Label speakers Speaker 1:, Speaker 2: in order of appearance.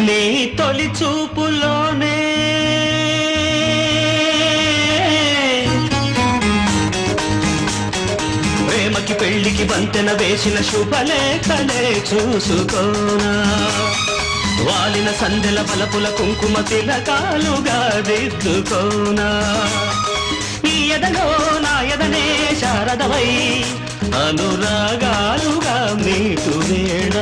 Speaker 1: నీ తొలి చూపులోనే ప్రేమకి పెళ్లికి వంతెన వేసిన శుభలేఖలే చూసుకోనా వాలిన సందెల బలపుల కుంకుమ తిలకాలుగా దిద్దుకోనా ఈ ఎదలో నా ఎదనే శారదవై అనురాగాలుగా మీటు వేళ